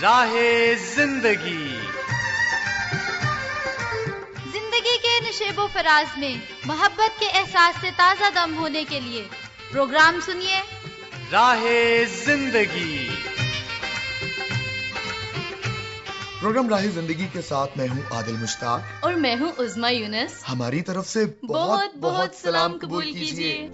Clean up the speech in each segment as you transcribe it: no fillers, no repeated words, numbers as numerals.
راہ زندگی زندگی کے نشیب و فراز میں محبت کے احساس سے تازہ دم ہونے کے لیے پروگرام سنیے راہ زندگی۔ پروگرام راہ زندگی کے ساتھ میں ہوں عادل مشتاق اور میں ہوں عظمیٰ یونس۔ ہماری طرف سے بہت بہت سلام قبول کیجیے۔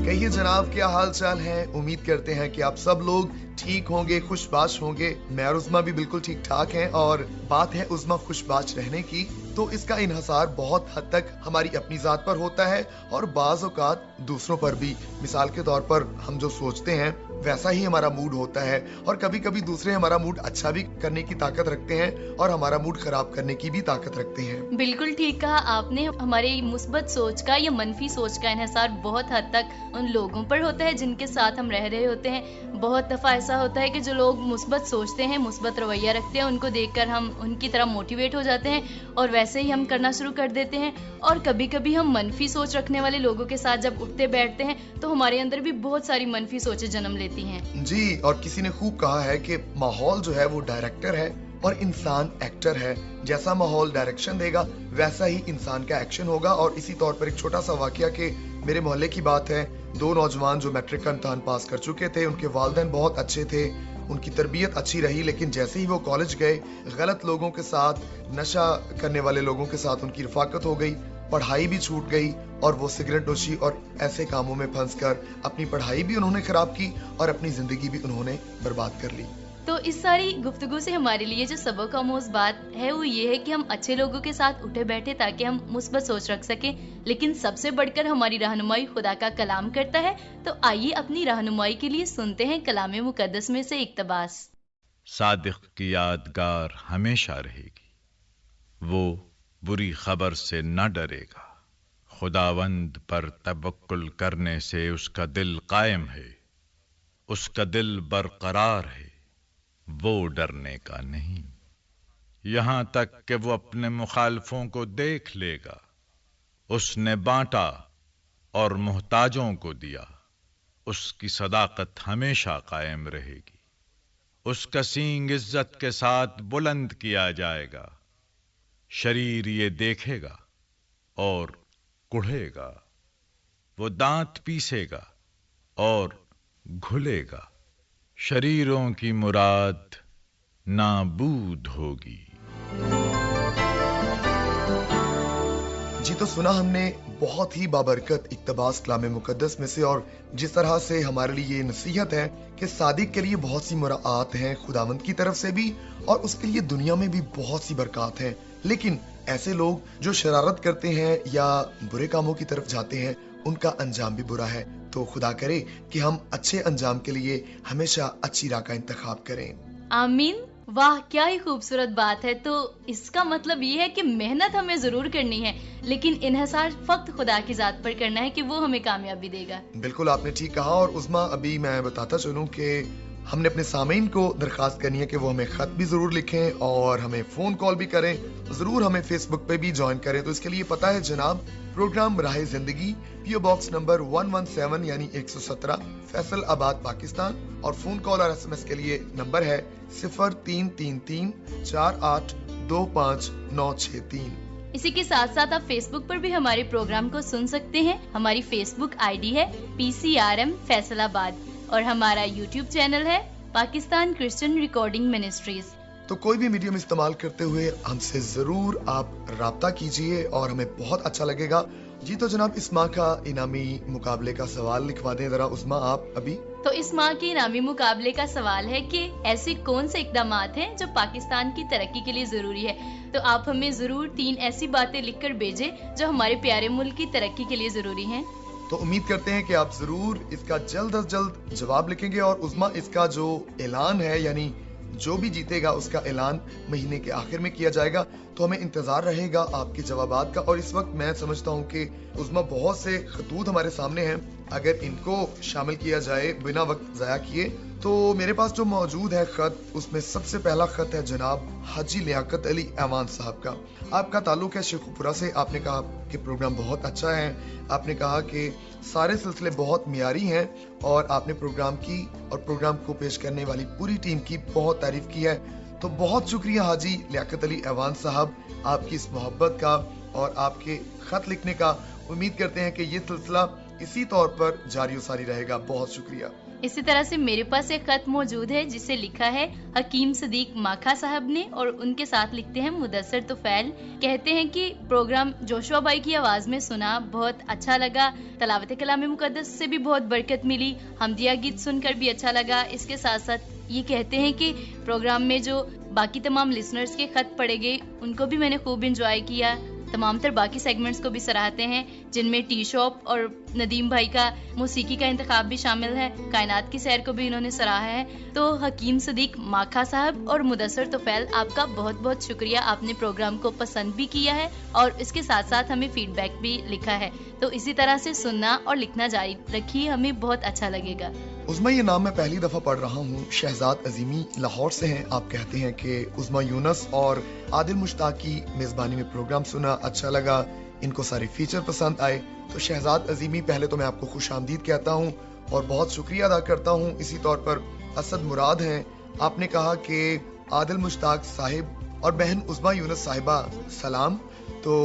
کہیے جناب، کیا حال چال ہے؟ امید کرتے ہیں کہ آپ سب لوگ ٹھیک ہوں گے، خوش باش ہوں گے۔ میں اور عظمیٰ بھی بالکل ٹھیک ٹھاک ہیں، اور بات ہے عظمیٰ خوش باش رہنے کی تو اس کا انحصار بہت حد تک ہماری اپنی ذات پر ہوتا ہے اور بعض اوقات دوسروں پر بھی۔ مثال کے طور پر ہم جو سوچتے ہیں ویسا ہی ہمارا موڈ ہوتا ہے، اور کبھی کبھی دوسرے ہمارا موڈ اچھا بھی کرنے کی طاقت رکھتے ہیں اور ہمارا موڈ خراب کرنے کی بھی طاقت رکھتے ہیں۔ بالکل ٹھیک کہا آپ نے۔ ہماری مثبت سوچ کا یا منفی سوچ کا انحصار بہت حد تک ان لوگوں پر ہوتا ہے جن کے ساتھ ہم رہ رہے ہوتے ہیں۔ بہت دفعہ ایسا ہوتا ہے کہ جو لوگ مثبت سوچتے ہیں، مثبت رویہ رکھتے ہیں، ان کو دیکھ کر ہم ان کی طرح موٹیویٹ ہو جاتے ہیں اور ویسے ہی ہم کرنا شروع کر دیتے ہیں۔ اور کبھی کبھی ہم منفی سوچ رکھنے والے لوگوں کے ساتھ جب اٹھتے بیٹھتے ہیں تو ہمارے اندر بھی بہت ساری منفی سوچیں جنم لیتی ہیں۔ جی، اور کسی نے خوب کہا ہے کہ ماحول جو ہے وہ ڈائریکٹر ہے اور انسان ایکٹر ہے۔ جیسا ماحول ڈائریکشن دے گا ویسا ہی انسان کا ایکشن ہوگا۔ اور اسی طور پر ایک چھوٹا سا واقعہ کہ میرے محلے کی بات ہے، دو نوجوان جو میٹرک کا امتحان پاس کر چکے تھے، ان کے والدین بہت اچھے تھے، ان کی تربیت اچھی رہی، لیکن جیسے ہی وہ کالج گئے غلط لوگوں کے ساتھ، نشہ کرنے والے لوگوں کے ساتھ ان کی رفاقت ہو گئی، پڑھائی بھی چھوٹ گئی اور وہ سگریٹ نوشی اور ایسے کاموں میں پھنس کر اپنی پڑھائی بھی انہوں نے خراب کی اور اپنی زندگی بھی انہوں نے برباد کر لی۔ تو اس ساری گفتگو سے ہمارے لیے جو سبق آموز بات ہے وہ یہ ہے کہ ہم اچھے لوگوں کے ساتھ اٹھے بیٹھے تاکہ ہم مثبت سوچ رکھ سکیں، لیکن سب سے بڑھ کر ہماری رہنمائی خدا کا کلام کرتا ہے۔ تو آئیے اپنی رہنمائی کے لیے سنتے ہیں کلام مقدس میں سے اقتباس۔ صادق کی یادگار ہمیشہ رہے گی، وہ بری خبر سے نہ ڈرے گا۔ خداوند پر توکل کرنے سے اس کا دل قائم ہے، اس کا دل برقرار ہے، وہ ڈرنے کا نہیں۔ یہاں تک کہ وہ اپنے مخالفوں کو دیکھ لے گا۔ اس نے بانٹا اور محتاجوں کو دیا، اس کی صداقت ہمیشہ قائم رہے گی۔ اس کا سینگ عزت کے ساتھ بلند کیا جائے گا۔ شریر یہ دیکھے گا اور کڑھے گا، وہ دانت پیسے گا اور گھلے گا۔ شریروں کی مراد نابود ہوگی۔ جی، تو سنا ہم نے بہت ہی بابرکت اقتباس کلام مقدس میں سے، اور جس طرح سے ہمارے لیے یہ نصیحت ہے کہ صادق کے لیے بہت سی مراعات ہیں خداوند کی طرف سے بھی، اور اس کے لیے دنیا میں بھی بہت سی برکات ہیں، لیکن ایسے لوگ جو شرارت کرتے ہیں یا برے کاموں کی طرف جاتے ہیں ان کا انجام بھی برا ہے۔ تو خدا کرے کہ ہم اچھے انجام کے لیے ہمیشہ اچھی راہ کا انتخاب کریں۔ آمین۔ واہ، کیا ہی خوبصورت بات ہے۔ تو اس کا مطلب یہ ہے کہ محنت ہمیں ضرور کرنی ہے، لیکن انحصار فقط خدا کی ذات پر کرنا ہے کہ وہ ہمیں کامیابی دے گا۔ بالکل آپ نے ٹھیک کہا۔ اور عظمیٰ، ابھی میں بتاتا چلوں کہ ہم نے اپنے سامعین کو درخواست کرنی ہے کہ وہ ہمیں خط بھی ضرور لکھیں اور ہمیں فون کال بھی کریں، ضرور ہمیں فیس بک پہ بھی جوائن کریں۔ تو اس کے لیے پتہ ہے جناب، پروگرام راہ زندگی، پی او باکس نمبر 117 یعنی 117، فیصل آباد، پاکستان، اور فون کال اور ایس ایم ایس کے لیے نمبر ہے 033348259663۔ اسی کے ساتھ ساتھ آپ فیس بک پر بھی ہمارے پروگرام کو سن سکتے ہیں۔ ہماری فیس بک آئی ڈی ہے PCRM فیصل آباد، اور ہمارا یوٹیوب چینل ہے پاکستان کرسچن ریکارڈنگ منسٹریز۔ تو کوئی بھی میڈیم استعمال کرتے ہوئے ہم سے ضرور آپ رابطہ کیجئے اور ہمیں بہت اچھا لگے گا۔ جی، تو جناب اس ماہ کا انعامی مقابلے کا سوال لکھوا دیں ذرا عظمیٰ آپ ابھی۔ تو اس ماہ کے انعامی مقابلے کا سوال ہے کہ ایسے کون سے اقدامات ہیں جو پاکستان کی ترقی کے لیے ضروری ہے۔ تو آپ ہمیں ضرور 3 ایسی باتیں لکھ کر بھیجیں جو ہمارے پیارے ملک کی ترقی کے لیے ضروری ہیں۔ تو امید کرتے ہیں کہ آپ ضرور اس کا جلد از جلد جواب لکھیں گے، اور عظمیٰ اس کا جو اعلان ہے، یعنی جو بھی جیتے گا اس کا اعلان مہینے کے آخر میں کیا جائے گا۔ تو ہمیں انتظار رہے گا آپ کے جوابات کا۔ اور اس وقت میں سمجھتا ہوں کہ عظمیٰ بہت سے خطوط ہمارے سامنے ہیں اگر ان کو شامل کیا جائے بنا وقت ضائع کیے تو میرے پاس جو موجود ہے خط، اس میں سب سے پہلا خط ہے جناب حاجی لیاقت علی ایوان صاحب کا. آپ کا تعلق ہے شیخوپورہ سے. آپ نے کہا کہ پروگرام بہت اچھا ہے. آپ نے کہا کہ سارے سلسلے بہت معیاری ہیں اور آپ نے پروگرام کی اور پروگرام کو پیش کرنے والی پوری ٹیم کی بہت تعریف کی ہے. تو بہت شکریہ حاجی لیاقت علی ایوان صاحب آپ کی اس محبت کا اور آپ کے خط لکھنے کا. امید کرتے ہیں کہ یہ سلسلہ اسی طور پر جاری و ساری رہے گا. بہت شکریہ. اسی طرح سے میرے پاس ایک خط موجود ہے جسے لکھا ہے حکیم صدیق ماکھا صاحب نے، اور ان کے ساتھ لکھتے ہیں مدثر طفیل. کہتے ہیں کہ پروگرام جوشوا بھائی کی آواز میں سنا، بہت اچھا لگا. تلاوت کلام مقدس سے بھی بہت برکت ملی. حمدیہ گیت سن کر بھی اچھا لگا. اس کے ساتھ ساتھ یہ کہتے ہیں کہ پروگرام میں جو باقی تمام لسنرز کے خط پڑے گئے ان کو بھی میں نے خوب انجوائے کیا. تمام تر باقی سیگمنٹس کو بھی سراہتے ہیں جن میں ٹی شاپ اور ندیم بھائی کا موسیقی کا انتخاب بھی شامل ہے. کائنات کی سیر کو بھی انہوں نے سراہا ہے. تو حکیم صدیق ماکھا صاحب اور مدثر طفیل آپ کا بہت بہت شکریہ. آپ نے پروگرام کو پسند بھی کیا ہے اور اس کے ساتھ ساتھ ہمیں فیڈ بیک بھی لکھا ہے. تو اسی طرح سے سننا اور لکھنا جاری رکھیے، ہمیں بہت اچھا لگے گا. عظما یہ نام میں پہلی دفعہ پڑھ رہا ہوں. شہزاد عظیمی لاہور سے ہیں. آپ کہتے ہیں کہ عظما یونس اور عادل مشتاق کی میزبانی میں پروگرام سنا، اچھا لگا، ان کو سارے فیچر پسند آئے. تو شہزاد عظیمی پہلے تو میں آپ کو خوش آمدید کہتا ہوں اور بہت شکریہ ادا کرتا ہوں. اسی طور پر اسد مراد ہیں. آپ نے کہا کہ عادل مشتاق صاحب اور بہن عظما یونس صاحبہ سلام. تو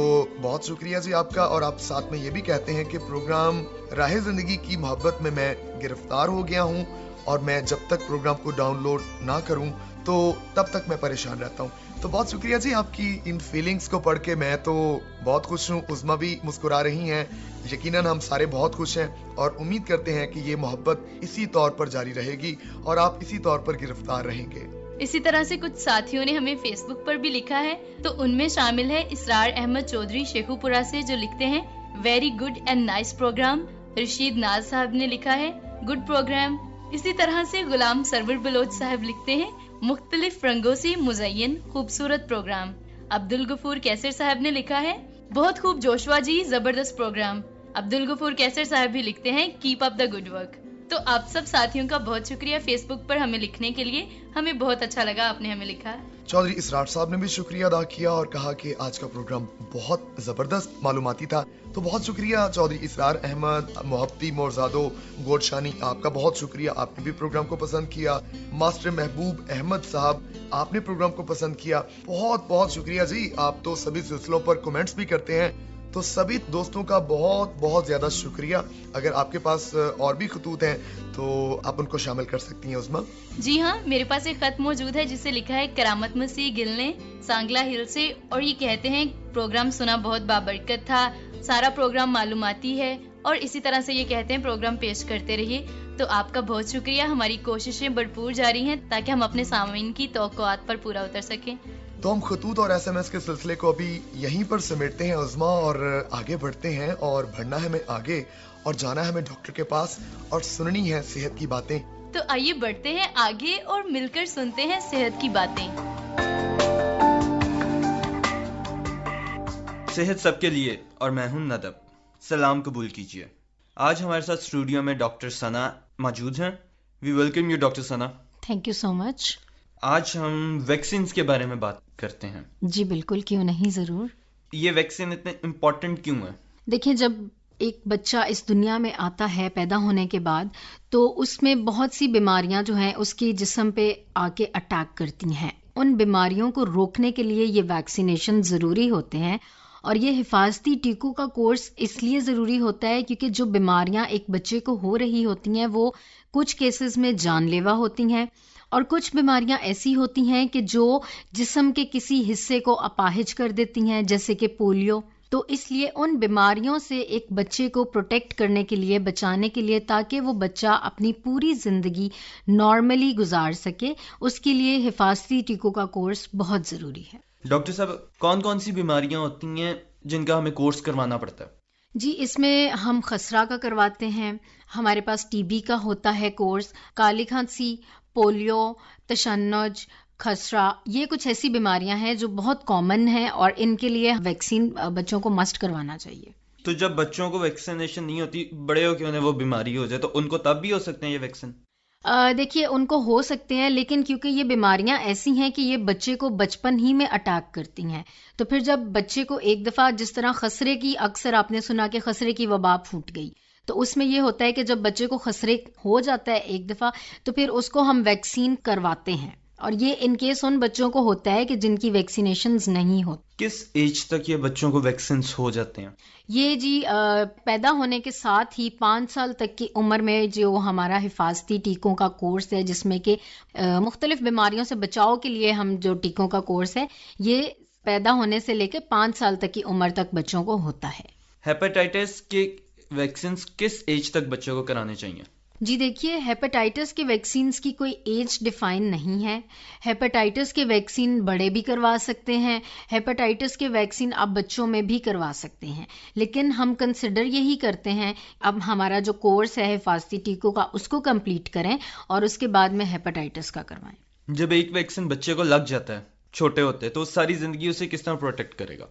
بہت شکریہ جی آپ کا. اور آپ ساتھ میں یہ بھی کہتے ہیں کہ پروگرام راہ زندگی کی محبت میں گرفتار ہو گیا ہوں اور میں جب تک پروگرام کو ڈاؤن لوڈ نہ کروں تو تب تک میں پریشان رہتا ہوں. تو بہت شکریہ جی آپ کی ان فیلنگز کو پڑھ کے میں تو بہت خوش ہوں. عظما بھی مسکرا رہی ہیں. یقیناً ہم سارے بہت خوش ہیں اور امید کرتے ہیں کہ یہ محبت اسی طور پر جاری رہے گی اور آپ اسی طور پر گرفتار رہیں گے. اسی طرح سے کچھ ساتھیوں نے ہمیں فیس بک پر بھی لکھا ہے. تو ان میں شامل ہے اسرار احمد چودھری شیخوپورہ سے، جو لکھتے ہیں very good and nice program. Rashid Naz Sahab نے لکھا ہے گڈ پروگرام. اسی طرح سے غلام سرور بلوچ صاحب لکھتے ہیں مختلف رنگوں سے مزین خوبصورت پروگرام. عبدالغفور کیسر صاحب نے لکھا ہے بہت خوب جوشوا جی، زبردست پروگرام. عبدالغفور کیسر صاحب بھی لکھتے ہیں keep up the good work. تو آپ سب ساتھیوں کا بہت شکریہ فیس بک پر ہمیں لکھنے کے لیے. ہمیں بہت اچھا لگا آپ نے ہمیں لکھا. چودھری اسرار صاحب نے بھی شکریہ ادا کیا اور کہا کہ آج کا پروگرام بہت زبردست معلوماتی تھا. تو بہت شکریہ چودھری اسرار احمد. محبتی مورزادو گوڈشانی آپ کا بہت شکریہ، آپ نے بھی پروگرام کو پسند کیا. ماسٹر محبوب احمد صاحب آپ نے پروگرام کو پسند کیا. بہت بہت شکریہ جی. آپ تو سبھی سلسلوں پر کمنٹس بھی کرتے ہیں. تو سبھی دوستوں کا بہت بہت زیادہ شکریہ. اگر آپ کے پاس اور بھی خطوط ہیں تو آپ ان کو شامل کر سکتی ہیں عظما. جی ہاں، میرے پاس ایک خط موجود ہے جسے لکھا ہے کرامت مسیح گل نے سانگلا ہل سے، اور یہ کہتے ہیں پروگرام سنا بہت بابرکت تھا، سارا پروگرام معلوماتی ہے، اور اسی طرح سے یہ کہتے ہیں پروگرام پیش کرتے رہیے. تو آپ کا بہت شکریہ. ہماری کوششیں بھرپور جاری ہیں تاکہ ہم اپنے سامعین کی توقعات پر پورا اتر سکیں. تو ہم خطوط اور ایس ایم ایس کے سلسلے کو ابھی یہیں پر سمیٹتے ہیں عظما اور آگے بڑھتے ہیں. اور بڑھنا ہے ہمیں آگے اور جانا ہے ہمیں ڈاکٹر کے پاس اور سننی ہے صحت کی باتیں. تو آئیے بڑھتے ہیں آگے اور مل کر سنتے ہیں صحت کی باتیں. صحت سب کے لیے اور میں ہوں ندب. سلام قبول کیجیے. آج ہمارے ساتھ اسٹوڈیو میں ڈاکٹر ثنا موجود ہیں. We welcome you doctor Sana. Thank you so much. آج ہم ویکسینز کے بارے میں بات کرتے ہیں. جی بالکل، کیوں نہیں، ضرور. یہ ویکسین اتنے امپورٹنٹ کیوں ہے؟ دیکھیں، جب ایک بچہ اس دنیا میں آتا ہے پیدا ہونے کے بعد تو اس میں بہت سی بیماریاں جو ہیں اس کی جسم پہ آ کے اٹیک کرتی ہیں. ان بیماریوں کو روکنے کے لیے یہ ویکسینیشن ضروری ہوتے ہیں. اور یہ حفاظتی ٹیکوں کا کورس اس لیے ضروری ہوتا ہے کیونکہ جو بیماریاں ایک بچے کو ہو رہی ہوتی ہیں وہ کچھ کیسز میں جان لیوا ہوتی ہیں اور کچھ بیماریاں ایسی ہوتی ہیں کہ جو جسم کے کسی حصے کو اپاہج کر دیتی ہیں، جیسے کہ پولیو. تو اس لیے ان بیماریوں سے ایک بچے کو پروٹیکٹ کرنے کے لیے، بچانے کے لیے، تاکہ وہ بچہ اپنی پوری زندگی نارملی گزار سکے، اس کے لیے حفاظتی ٹیکوں کا کورس بہت ضروری ہے. ڈاکٹر صاحب، کون کون سی بیماریاں ہوتی ہیں جن کا ہمیں کورس کروانا پڑتا ہے؟ جی، اس میں ہم خسرہ کا کرواتے ہیں، ہمارے پاس ٹی بی کا ہوتا ہے کورس، کالی کھانسی، پولیو، تشنج، خسرہ، یہ کچھ ایسی بیماریاں ہیں جو بہت کامن ہیں اور ان کے لیے ویکسین بچوں کو مسٹ کروانا چاہیے. تو جب بچوں کو ویکسینیشن نہیں ہوتی، بڑے ہو کے انہیں وہ بیماری ہو جائے، تو ان کو تب بھی ہو سکتے ہیں یہ ویکسین؟ دیکھیے ان کو ہو سکتے ہیں، لیکن کیونکہ یہ بیماریاں ایسی ہیں کہ یہ بچے کو بچپن ہی میں اٹیک کرتی ہیں، تو پھر جب بچے کو ایک دفعہ، جس طرح خسرے کی، اکثر آپ نے سنا کہ خسرے کی وبا پھوٹ گئی، تو اس میں یہ ہوتا ہے کہ جب بچے کو خسرے ہو جاتا ہے ایک دفعہ، تو پھر اس کو ہم ویکسین کرواتے ہیں، اور یہ ان کیس ان بچوں کو ہوتا ہے کہ جن کی ویکسینیشنز نہیں ہوتی۔ کس ایج تک یہ بچوں کو ویکسینز ہو جاتے ہیں؟ یہ جی پیدا ہونے کے ساتھ ہی 5 سال تک کی عمر میں جو ہمارا حفاظتی ٹیکوں کا کورس ہے، جس میں کہ مختلف بیماریوں سے بچاؤ کے لیے ہم جو ٹیکوں کا کورس ہے، یہ پیدا ہونے سے لے کے 5 سال تک کی عمر تک بچوں کو ہوتا ہے۔ ہیپاٹائٹس کے ویکسینز کس ایج تک بچوں کو کرانے چاہیے؟ جی دیکھیے، ہیپاٹائٹس کے ویکسینز کی کوئی ایج ڈیفائن نہیں ہے۔ ہیپاٹائٹس کے ویکسین بڑے بھی کروا سکتے ہیں، ہیپاٹائٹس کے ویکسین آپ بچوں میں بھی کروا سکتے ہیں، لیکن ہم کنسیڈر یہی کرتے ہیں اب ہمارا جو کورس ہے حفاظتی ٹیکوں کا، اس کو کمپلیٹ کریں اور اس کے بعد میں ہیپاٹائٹس کا کروائیں۔ جب ایک ویکسین بچے کو لگ جاتا ہے چھوٹے ہوتے، تو ساری زندگی اسے کس طرح پروٹیکٹ کرے گا؟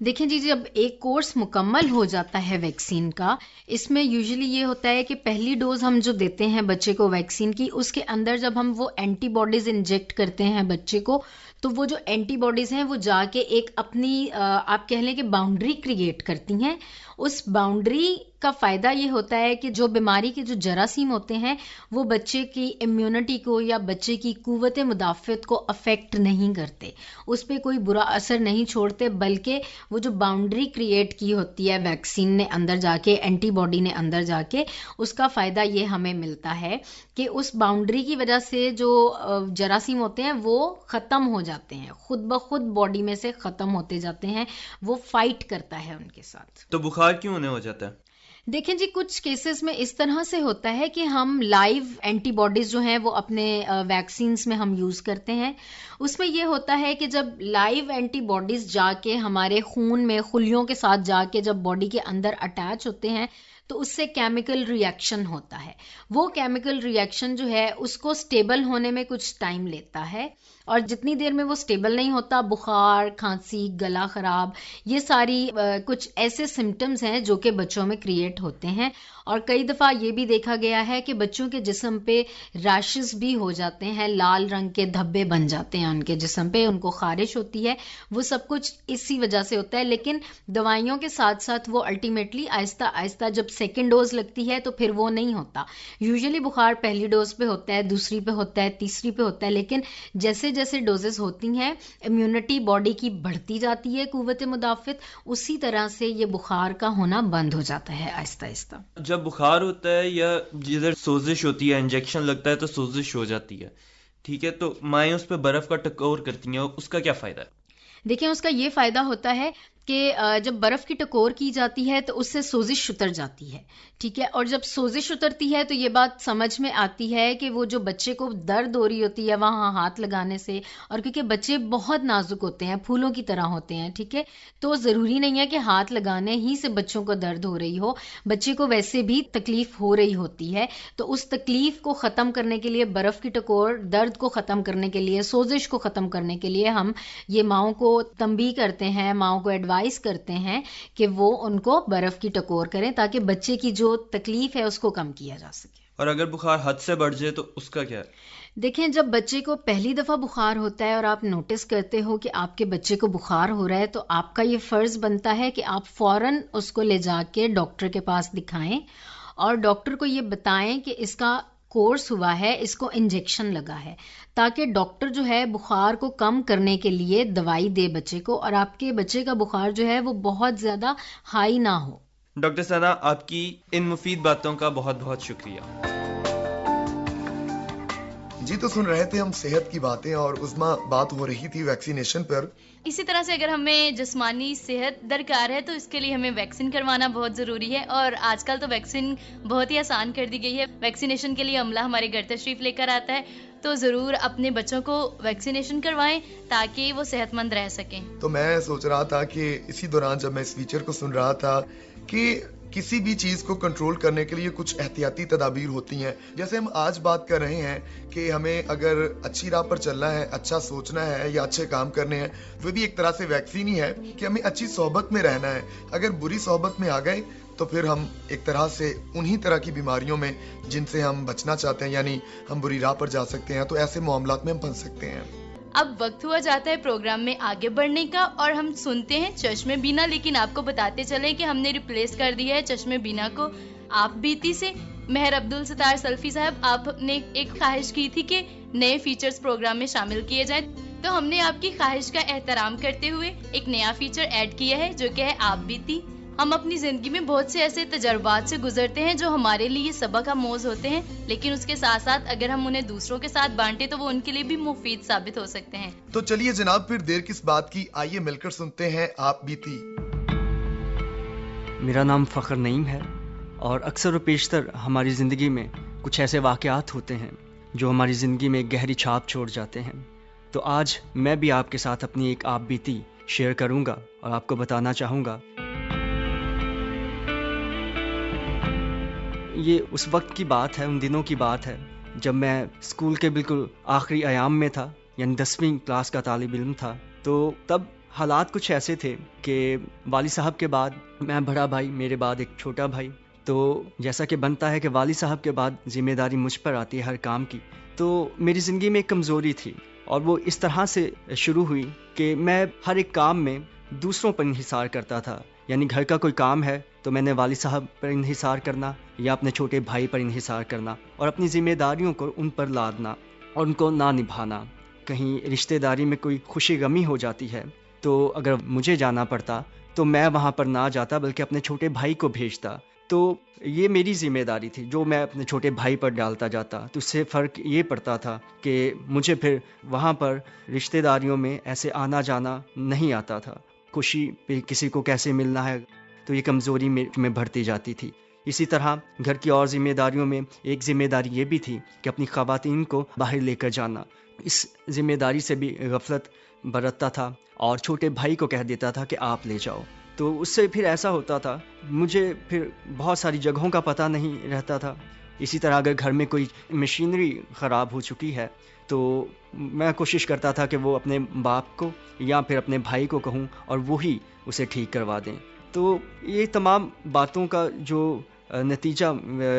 دیکھیں جی، جب ایک کورس مکمل ہو جاتا ہے ویکسین کا، اس میں یوزلی یہ ہوتا ہے کہ پہلی ڈوز ہم جو دیتے ہیں بچے کو ویکسین کی، اس کے اندر جب ہم وہ اینٹی باڈیز انجیکٹ کرتے ہیں بچے کو، تو وہ جو اینٹی باڈیز ہیں وہ جا کے ایک اپنی آپ کہہ لیں کہ باؤنڈری کریٹ کرتی ہیں۔ اس باؤنڈری کا فائدہ یہ ہوتا ہے کہ جو بیماری کے جو جراثیم ہوتے ہیں وہ بچے کی امیونٹی کو یا بچے کی قوت مدافعت کو افیکٹ نہیں کرتے، اس پہ کوئی برا اثر نہیں چھوڑتے، بلکہ وہ جو باؤنڈری کریٹ کی ہوتی ہے ویکسین نے اندر جا کے، اینٹی باڈی نے اندر جا کے، اس کا فائدہ یہ ہمیں ملتا ہے کہ اس باؤنڈری کی وجہ سے جو جراثیم ہوتے ہیں وہ ختم ہو جاتے ہیں، خود بخود باڈی میں سے ختم ہوتے جاتے ہیں، وہ فائٹ کرتا ہے ان کے ساتھ۔ تو بخار کیوں ہونے ہو جاتا ہے؟ دیکھیں جی، کچھ کیسز میں اس طرح سے ہوتا ہے کہ ہم لائیو اینٹی باڈیز جو ہیں وہ اپنے ویکسینز میں ہم یوز کرتے ہیں۔ اس میں یہ ہوتا ہے کہ جب لائیو اینٹی باڈیز جا کے ہمارے خون میں خلیوں کے ساتھ جا کے جب باڈی کے اندر اٹیچ ہوتے ہیں تو اس سے کیمیکل ری ایکشن ہوتا ہے۔ وہ کیمیکل ری ایکشن جو ہے اس کو سٹیبل ہونے میں کچھ ٹائم لیتا ہے، اور جتنی دیر میں وہ سٹیبل نہیں ہوتا، بخار، کھانسی، گلا خراب، یہ ساری کچھ ایسے سمٹمز ہیں جو کہ بچوں میں کریٹ ہوتے ہیں۔ اور کئی دفعہ یہ بھی دیکھا گیا ہے کہ بچوں کے جسم پہ ریشز بھی ہو جاتے ہیں، لال رنگ کے دھبے بن جاتے ہیں ان کے جسم پہ، ان کو خارش ہوتی ہے، وہ سب کچھ اسی وجہ سے ہوتا ہے۔ لیکن دوائیوں کے ساتھ ساتھ وہ الٹیمیٹلی آہستہ آہستہ جب سیکنڈ ڈوز لگتی ہے تو پھر وہ نہیں ہوتا۔ یوزلی بخار پہلی ڈوز پہ ہوتا ہے، دوسری پہ ہوتا ہے، تیسری پہ ہوتا ہے، لیکن جیسے جیسے ڈوزز ہوتی ہیں امیونٹی باڈی کی بڑھتی جاتی ہے، قوت مدافعت، اسی طرح سے یہ بخار کا ہونا بند ہو جاتا ہے آہستہ آہستہ۔ جب بخار ہوتا ہے یا جدھر سوزش ہوتی ہے، انجیکشن لگتا ہے تو سوزش ہو جاتی ہے، ٹھیک ہے، تو مائیں اس پہ برف کا ٹکور کرتی ہیں، اس کا کیا فائدہ ہے؟ دیکھیں اس کا یہ فائدہ ہوتا ہے کہ جب برف کی ٹکور کی جاتی ہے تو اس سے سوزش اتر جاتی ہے، ٹھیک ہے، اور جب سوزش اترتی ہے تو یہ بات سمجھ میں آتی ہے کہ وہ جو بچے کو درد ہو رہی ہوتی ہے وہاں ہاتھ لگانے سے، اور کیونکہ بچے بہت نازک ہوتے ہیں، پھولوں کی طرح ہوتے ہیں، ٹھیک ہے، تو ضروری نہیں ہے کہ ہاتھ لگانے ہی سے بچوں کو درد ہو رہی ہو، بچے کو ویسے بھی تکلیف ہو رہی ہوتی ہے، تو اس تکلیف کو ختم کرنے کے لیے، برف کی ٹکور، درد کو ختم کرنے کے لیے، سوزش کو ختم کرنے کے لیے ہم یہ ماؤں کو تنبیہ کرتے ہیں، ماؤں کو ایڈوائز کرتے ہیں کہ وہ ان کو برف کی ٹکور کریں تاکہ بچے کی جو تکلیف ہے اس کو کم کیا جا سکے۔ اور اگر بخار حد سے بڑھ جائے تو اس کا کیا ہے؟ دیکھیں جب بچے کو پہلی دفعہ بخار ہوتا ہے اور آپ نوٹس کرتے ہو کہ آپ کے بچے کو بخار ہو رہا ہے تو آپ کا یہ فرض بنتا ہے کہ آپ فوراً اس کو لے جا کے ڈاکٹر کے پاس دکھائیں اور ڈاکٹر کو یہ بتائیں کہ اس کا کورس ہوا ہے، اس کو انجیکشن لگا ہے، تاکہ ڈاکٹر جو ہے بخار کو کم کرنے کے لیے دوائی دے بچے کو، اور آپ کے بچے کا بخار جو ہے وہ بہت زیادہ ہائی نہ ہو۔ ڈاکٹر ثنا، آپ کی ان مفید باتوں کا بہت بہت شکریہ۔ جی تو سن رہے تھے ہم صحت کی باتیں، اور عظما بات ہو رہی تھی ویکسینیشن پر۔ اسی طرح سے اگر ہمیں جسمانی صحت درکار ہے تو اس کے لیے ہمیں ویکسین کروانا بہت ضروری ہے، اور آج کل تو ویکسین بہت ہی آسان کر دی گئی ہے۔ ویکسینیشن کے لیے عملہ ہمارے گھر تشریف لے کر آتا ہے، تو ضرور اپنے بچوں کو ویکسینیشن کروائیں تاکہ وہ صحت مند رہ سکیں۔ تو میں سوچ رہا تھا کہ اسی دوران جب میں اس فیچر کو سن رہا تھا کہ کسی بھی چیز کو کنٹرول کرنے کے لیے کچھ احتیاطی تدابیر ہوتی ہیں. جیسے ہم آج بات کر رہے ہیں کہ ہمیں اگر اچھی راہ پر چلنا ہے, اچھا سوچنا ہے یا اچھے کام کرنے ہیں, وہ بھی ایک طرح سے ویکسین ہی ہے کہ ہمیں اچھی صحبت میں رہنا ہے. اگر بری صحبت میں آ گئے تو پھر ہم ایک طرح سے انہی طرح کی بیماریوں میں جن سے ہم بچنا چاہتے ہیں, یعنی ہم بری راہ پر جا سکتے ہیں, تو ایسے معاملات میں ہم پھنس سکتے ہیں. اب وقت ہوا جاتا ہے پروگرام میں آگے بڑھنے کا اور ہم سنتے ہیں چشم بینا. لیکن آپ کو بتاتے چلیں کہ ہم نے ریپلیس کر دیا ہے چشم بینا کو آپ بیتی سے. مہر عبدالستار سلفی صاحب, آپ نے ایک خواہش کی تھی کہ نئے فیچرز پروگرام میں شامل کیے جائیں, تو ہم نے آپ کی خواہش کا احترام کرتے ہوئے ایک نیا فیچر ایڈ کیا ہے جو کہ ہے آپ بیتی. ہم اپنی زندگی میں بہت سے ایسے تجربات سے گزرتے ہیں جو ہمارے لیے سبق آموز ہوتے ہیں, لیکن اس کے ساتھ ساتھ اگر ہم انہیں دوسروں کے ساتھ بانٹیں تو وہ ان کے لیے بھی مفید ثابت ہو سکتے ہیں. تو چلیے جناب, پھر دیر کس بات کی, آئیے مل کر سنتے ہیں آپ بیتی. میرا نام فخر نعیم ہے اور اکثر و بیشتر ہماری زندگی میں کچھ ایسے واقعات ہوتے ہیں جو ہماری زندگی میں گہری چھاپ چھوڑ جاتے ہیں. تو آج میں بھی آپ کے ساتھ اپنی ایک آپ بیتی شیئر کروں گا اور آپ کو بتانا چاہوں گا. یہ اس وقت کی بات ہے, ان دنوں کی بات ہے جب میں اسکول کے بالکل آخری ایام میں تھا, یعنی 10ویں کلاس کا طالب علم تھا. تو تب حالات کچھ ایسے تھے کہ والد صاحب کے بعد میں بڑا بھائی, میرے بعد ایک چھوٹا بھائی. تو جیسا کہ بنتا ہے کہ والد صاحب کے بعد ذمہ داری مجھ پر آتی ہے ہر کام کی, تو میری زندگی میں ایک کمزوری تھی اور وہ اس طرح سے شروع ہوئی کہ میں ہر ایک کام میں دوسروں پر انحصار کرتا تھا. یعنی گھر کا کوئی کام ہے تو میں نے والد صاحب پر انحصار کرنا یا اپنے چھوٹے بھائی پر انحصار کرنا اور اپنی ذمہ داریوں کو ان پر لادنا اور ان کو نہ نبھانا. کہیں رشتہ داری میں کوئی خوشی غمی ہو جاتی ہے تو اگر مجھے جانا پڑتا تو میں وہاں پر نہ جاتا بلکہ اپنے چھوٹے بھائی کو بھیجتا. تو یہ میری ذمہ داری تھی جو میں اپنے چھوٹے بھائی پر ڈالتا جاتا. تو اس سے فرق یہ پڑتا تھا کہ مجھے پھر وہاں پر رشتہ داریوں میں ایسے آنا جانا نہیں آتا تھا. خوشی پہ کسی کو کیسے ملنا ہے, تو یہ کمزوری میں بڑھتی جاتی تھی. اسی طرح گھر کی اور ذمہ داریوں میں ایک ذمہ داری یہ بھی تھی کہ اپنی خواتین کو باہر لے کر جانا. اس ذمہ داری سے بھی غفلت برتتا تھا اور چھوٹے بھائی کو کہہ دیتا تھا کہ آپ لے جاؤ. تو اس سے پھر ایسا ہوتا تھا, مجھے پھر بہت ساری جگہوں کا پتہ نہیں رہتا تھا. اسی طرح اگر گھر میں کوئی مشینری خراب ہو چکی ہے تو میں کوشش کرتا تھا کہ وہ اپنے باپ کو یا پھر اپنے بھائی کو کہوں اور وہی اسے ٹھیک کروا دیں. تو یہ تمام باتوں کا جو نتیجہ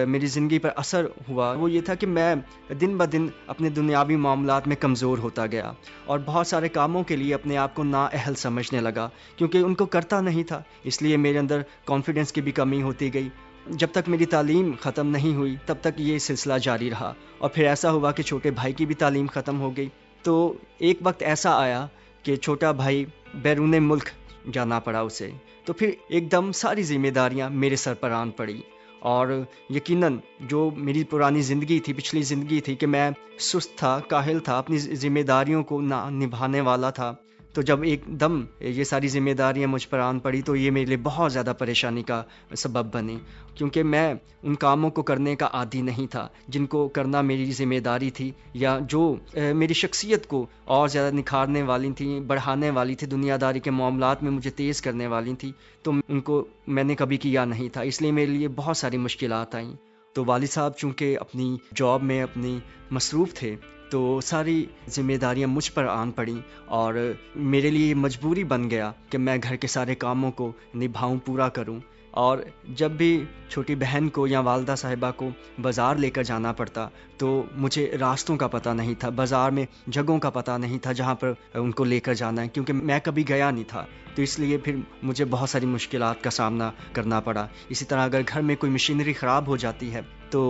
میری زندگی پر اثر ہوا وہ یہ تھا کہ میں دن بدن اپنے دنیاوی معاملات میں کمزور ہوتا گیا اور بہت سارے کاموں کے لیے اپنے آپ کو نااہل سمجھنے لگا کیونکہ ان کو کرتا نہیں تھا. اس لیے میرے اندر کانفیڈنس کی بھی کمی ہوتی گئی. جب تک میری تعلیم ختم نہیں ہوئی تب تک یہ سلسلہ جاری رہا اور پھر ایسا ہوا کہ چھوٹے بھائی کی بھی تعلیم ختم ہو گئی. تو ایک وقت ایسا آیا کہ چھوٹا بھائی بیرون ملک جانا پڑا اسے. تو پھر ایک دم ساری ذمہ داریاں میرے سر پر آن پڑی اور یقیناً جو میری پرانی زندگی تھی, پچھلی زندگی تھی کہ میں سست تھا, کاہل تھا, اپنی ذمہ داریوں کو نہ نبھانے والا تھا. تو جب ایک دم یہ ساری ذمہ داریاں مجھ پر آن پڑی تو یہ میرے لیے بہت زیادہ پریشانی کا سبب بنی کیونکہ میں ان کاموں کو کرنے کا عادی نہیں تھا جن کو کرنا میری ذمہ داری تھی یا جو میری شخصیت کو اور زیادہ نکھارنے والی تھیں, بڑھانے والی تھی, دنیا داری کے معاملات میں مجھے تیز کرنے والی تھیں. تو ان کو میں نے کبھی کیا نہیں تھا, اس لیے میرے لیے بہت ساری مشکلات آئیں. تو والد صاحب چونکہ اپنی جاب میں اپنی مصروف تھے تو ساری ذمہ داریاں مجھ پر آن پڑیں اور میرے لیے مجبوری بن گیا کہ میں گھر کے سارے کاموں کو نبھاؤں, پورا کروں. اور جب بھی چھوٹی بہن کو یا والدہ صاحبہ کو بازار لے کر جانا پڑتا تو مجھے راستوں کا پتہ نہیں تھا, بازار میں جگہوں کا پتہ نہیں تھا جہاں پر ان کو لے کر جانا ہے کیونکہ میں کبھی گیا نہیں تھا. تو اس لیے پھر مجھے بہت ساری مشکلات کا سامنا کرنا پڑا. اسی طرح اگر گھر میں کوئی مشینری خراب ہو جاتی ہے تو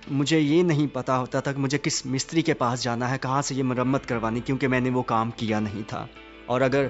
مجھے یہ نہیں پتہ ہوتا تھا کہ مجھے کس مستری کے پاس جانا ہے, کہاں سے یہ مرمت کروانی, کیونکہ میں نے وہ کام کیا نہیں تھا. اور اگر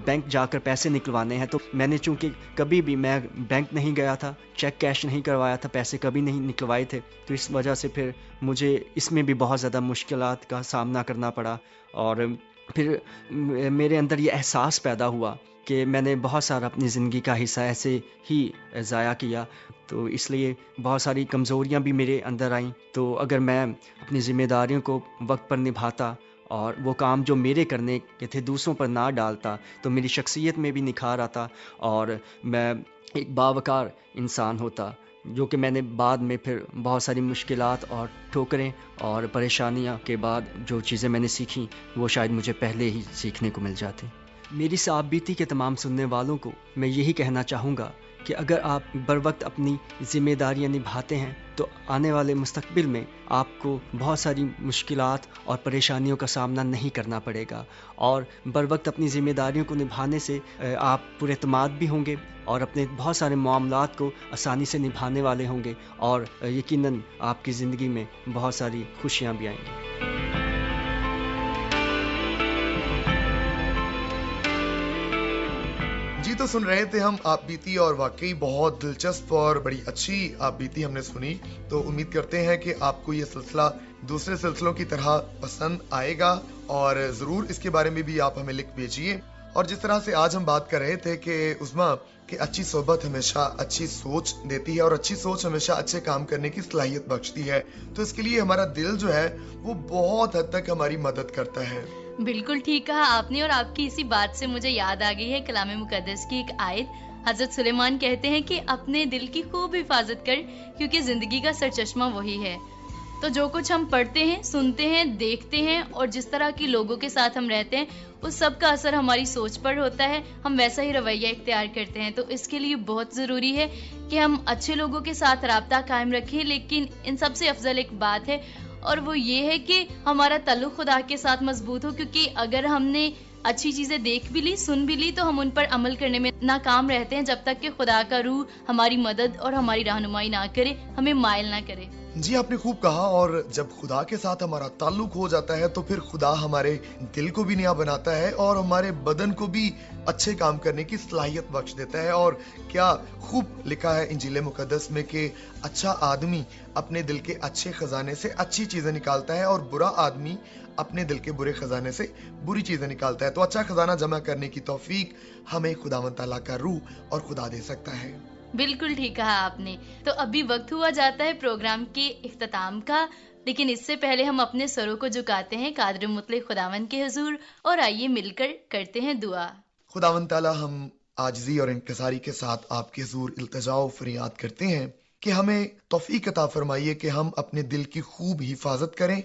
بینک جا کر پیسے نکلوانے ہیں تو میں نے چونکہ کبھی بھی میں بینک نہیں گیا تھا, چیک کیش نہیں کروایا تھا, پیسے کبھی نہیں نکلوائے تھے, تو اس وجہ سے پھر مجھے اس میں بھی بہت زیادہ مشکلات کا سامنا کرنا پڑا. اور پھر میرے اندر یہ احساس پیدا ہوا کہ میں نے بہت سارا اپنی زندگی کا حصہ ایسے ہی ضائع کیا. تو اس لیے بہت ساری کمزوریاں بھی میرے اندر آئیں. تو اگر میں اپنی ذمہ داریوں کو وقت پر نبھاتا اور وہ کام جو میرے کرنے کے تھے دوسروں پر نہ ڈالتا تو میری شخصیت میں بھی نکھار آتا اور میں ایک باوقار انسان ہوتا، جو کہ میں نے بعد میں پھر بہت ساری مشکلات اور ٹھوکریں اور پریشانیاں کے بعد جو چیزیں میں نے سیکھیں وہ شاید مجھے پہلے ہی سیکھنے کو مل جاتی۔ میری اس آپ بیتی کے تمام سننے والوں کو میں یہی کہنا چاہوں گا کہ اگر آپ بر وقت اپنی ذمہ داریاں نبھاتے ہیں تو آنے والے مستقبل میں آپ کو بہت ساری مشکلات اور پریشانیوں کا سامنا نہیں کرنا پڑے گا، اور بر وقت اپنی ذمہ داریوں کو نبھانے سے آپ پر اعتماد بھی ہوں گے اور اپنے بہت سارے معاملات کو آسانی سے نبھانے والے ہوں گے، اور یقیناً آپ کی زندگی میں بہت ساری خوشیاں بھی آئیں گی۔ جی تو سن رہے تھے ہم آپ بیتی، اور واقعی بہت دلچسپ اور بڑی اچھی آپ بیتی ہم نے سنی۔ تو امید کرتے ہیں کہ آپ کو یہ سلسلہ دوسرے سلسلوں کی طرح پسند آئے گا، اور ضرور اس کے بارے میں بھی آپ ہمیں لکھ بھیجیے۔ اور جس طرح سے آج ہم بات کر رہے تھے کہ عظما کہ اچھی صحبت ہمیشہ اچھی سوچ دیتی ہے، اور اچھی سوچ ہمیشہ اچھے کام کرنے کی صلاحیت بخشتی ہے، تو اس کے لیے ہمارا دل جو ہے وہ بہت حد تک ہماری مدد کرتا ہے۔ بالکل ٹھیک کہا آپ نے، اور آپ کی اسی بات سے مجھے یاد آ گئی ہے کلام مقدس کی ایک آیت۔ حضرت سلیمان کہتے ہیں کہ اپنے دل کی خوب حفاظت کر، کیونکہ زندگی کا سرچشمہ وہی ہے۔ تو جو کچھ ہم پڑھتے ہیں، سنتے ہیں، دیکھتے ہیں، اور جس طرح کے لوگوں کے ساتھ ہم رہتے ہیں، اس سب کا اثر ہماری سوچ پر ہوتا ہے، ہم ویسا ہی رویہ اختیار کرتے ہیں۔ تو اس کے لیے بہت ضروری ہے کہ ہم اچھے لوگوں کے ساتھ رابطہ قائم رکھیں، لیکن ان سب سے افضل ایک بات ہے، اور وہ یہ ہے کہ ہمارا تعلق خدا کے ساتھ مضبوط ہو، کیونکہ اگر ہم نے اچھی چیزیں دیکھ بھی لی، سن بھی لی، تو ہم ان پر عمل کرنے میں ناکام رہتے ہیں جب تک کہ خدا کا روح ہماری مدد اور ہماری رہنمائی نہ کرے، ہمیں مائل نہ کرے۔ جی آپ نے خوب کہا، اور جب خدا کے ساتھ ہمارا تعلق ہو جاتا ہے تو پھر خدا ہمارے دل کو بھی نیا بناتا ہے اور ہمارے بدن کو بھی اچھے کام کرنے کی صلاحیت بخش دیتا ہے۔ اور کیا خوب لکھا ہے انجیل مقدس میں کہ اچھا آدمی اپنے دل کے اچھے خزانے سے اچھی چیزیں نکالتا ہے، اور برا آدمی اپنے دل کے برے خزانے سے بری چیزیں نکالتا ہے۔ تو اچھا خزانہ جمع کرنے کی توفیق ہمیں خداوند تعالیٰ کا روح اور خدا دے سکتا ہے۔ بالکل ٹھیک کہا آپ نے۔ تو ابھی وقت ہوا جاتا ہے پروگرام کے اختتام کا، لیکن اس سے پہلے ہم اپنے سروں کو جھکاتے ہیں قادر مطلق خداوند کے حضور، اور آئیے مل کر کرتے ہیں دعا۔ خداوند تعالیٰ، ہم عاجزی اور انکساری کے ساتھ آپ کے حضور التجا و فریاد کرتے ہیں کہ ہمیں توفیق عطا فرمائیے کہ ہم اپنے دل کی خوب حفاظت کریں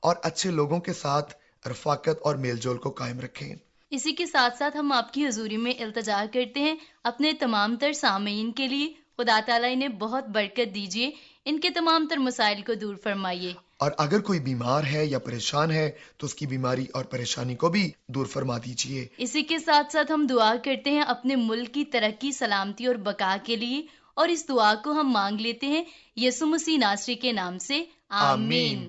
اور اچھے لوگوں کے ساتھ رفاقت اور میل جول کو قائم رکھیں۔ اسی کے ساتھ ساتھ ہم آپ کی حضوری میں التجا کرتے ہیں اپنے تمام تر سامعین کے لیے، خدا تعالیٰ انہیں بہت برکت دیجیے، ان کے تمام تر مسائل کو دور فرمائیے، اور اگر کوئی بیمار ہے یا پریشان ہے تو اس کی بیماری اور پریشانی کو بھی دور فرما دیجیے۔ اسی کے ساتھ ساتھ ہم دعا کرتے ہیں اپنے ملک کی ترقی، سلامتی اور بقا کے لیے، اور اس دعا کو ہم مانگ لیتے ہیں یسوع مسیح ناصری کے نام سے، آمین۔